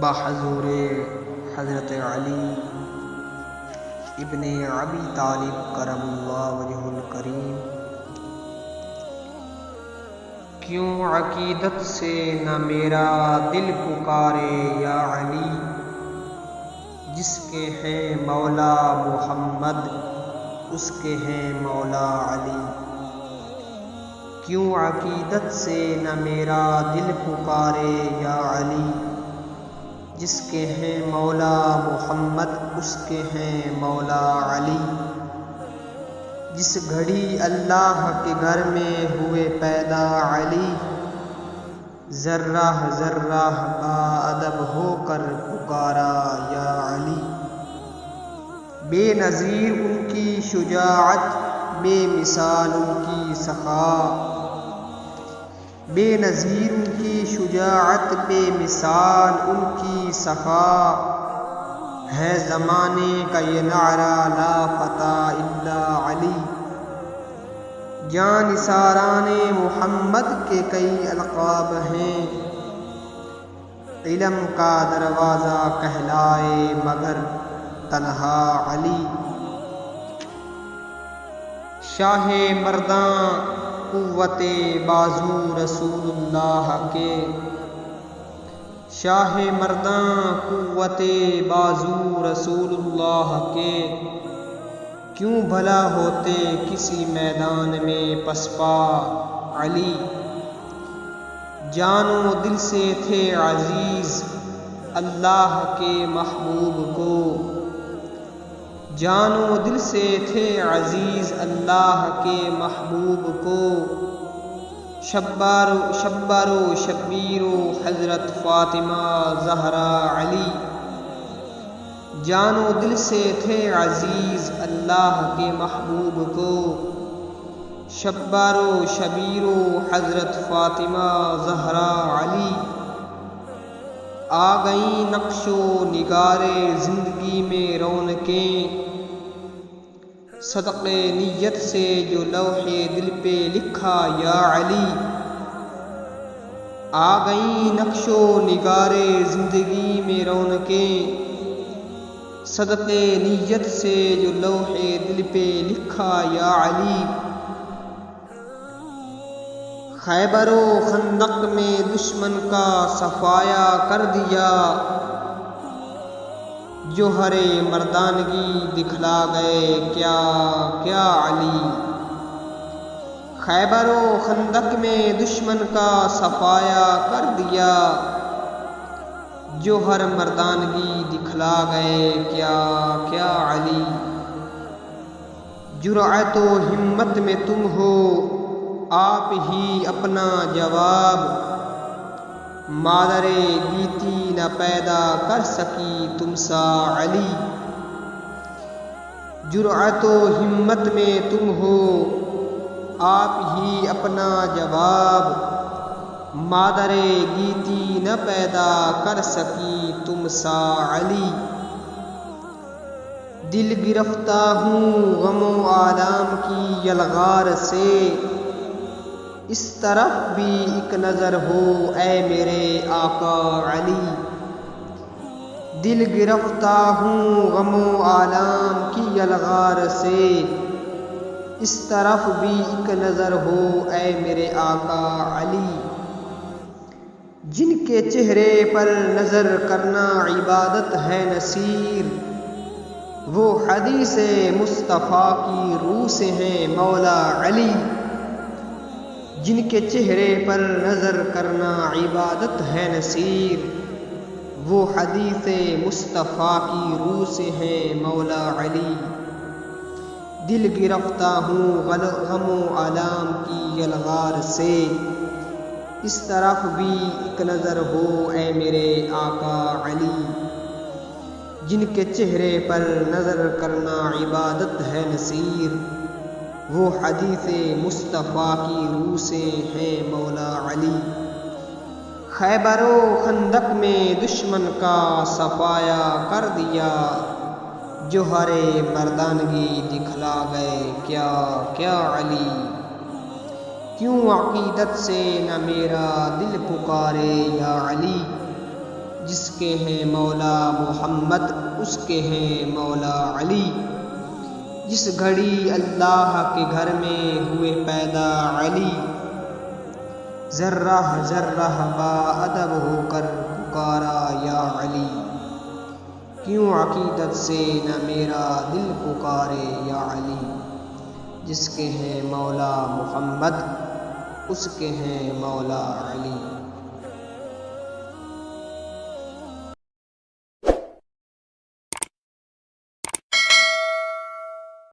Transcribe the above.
بحضور حضرت علی ابن ابی طالب کرم اللہ وجہ الکریم، کیوں عقیدت سے نہ میرا دل پکارے یا علی، جس کے ہیں مولا محمد اس کے ہیں مولا علی۔ کیوں عقیدت سے نہ میرا دل پکارے یا علی، جس کے ہیں مولا محمد اس کے ہیں مولا علی۔ جس گھڑی اللہ کے گھر میں ہوئے پیدا علی، ذرہ ذرہ با ادب ہو کر پکارا یا علی۔ بے نظیر ان کی شجاعت، بے مثال ان کی سخا، بے نظیر ان کی شجاعت، بے مثال ان کی سخا۔ ہے زمانے کا یہ نعرہ لا فتیٰ الا علی، جانثاران محمد کے کئی القاب ہیں، علم کا دروازہ کہلائے مگر تنہا علی۔ شاہ مرداں قوت بازو رسول اللہ کے، شاہ مرداں قوت بازو رسول اللہ کے، کیوں بھلا ہوتے کسی میدان میں پسپا علی۔ جان و دل سے تھے عزیز اللہ کے محبوب کو، جان و دل سے تھے عزیز اللہ کے محبوب کو۔ شبار و شبیر و حضرت فاطمہ زہرا علی، جان و دل سے تھے عزیز اللہ کے محبوب کو۔ شبار و شبیر و حضرت فاطمہ زہرا علی، آ گئیں نقش و نگار زندگی میں رونقیں، صدقے نیت سے جو لوح دل پہ لکھا یا علی۔ آ گئیں نقش و نگار زندگی میں رونقیں، صدقے نیت سے جو لوح دل پہ لکھا یا علی۔ خیبر و خندق میں دشمن کا صفایا کر دیا، جوہر مردانگی دکھلا گئے کیا کیا علی۔ خیبر و خندق میں دشمن کا صفایا کر دیا، جوہر مردانگی دکھلا گئے کیا کیا علی۔ جرأت و ہمت میں تم ہو آپ ہی اپنا جواب، مادر گیتی نہ پیدا کر سکی تم سا علی۔ جرأت و ہمت میں تم ہو آپ ہی اپنا جواب، مادر گیتی نہ پیدا کر سکی تم سا علی۔ دل گرفتہ ہوں غم و آلام کی یلغار سے، اس طرف بھی ایک نظر ہو اے میرے آقا علی۔ دل گرفتہ ہوں غم و آلام کی یلغار سے، اس طرف بھی ایک نظر ہو اے میرے آقا علی۔ جن کے چہرے پر نظر کرنا عبادت ہے نصیر، وہ حدیث مصطفیٰ کی روح سے ہیں مولا علی۔ جن کے چہرے پر نظر کرنا عبادت ہے نصیر، وہ حدیث مصطفیٰ کی روح سے ہیں مولا علی۔ دل گرفتہ ہوں غم و آلام کی یلغار سے، اس طرف بھی ایک نظر ہو اے میرے آقا علی۔ جن کے چہرے پر نظر کرنا عبادت ہے نصیر، وہ حدیث مصطفیٰ کی روح سے ہیں مولا علی۔ خیبر و خندق میں دشمن کا صفایا کر دیا، جوہر مردانگی دکھلا گئے کیا کیا علی۔ کیوں عقیدت سے نہ میرا دل پکارے یا علی، جس کے ہیں مولا محمد اس کے ہیں مولا علی، جس گھڑی اللہ کے گھر میں ہوئے پیدا علی، ذرہ ذرہ با ادب ہو کر پکارا یا علی، کیوں عقیدت سے نہ میرا دل پکارے یا علی، جس کے ہیں مولا محمد اس کے ہیں مولا علی۔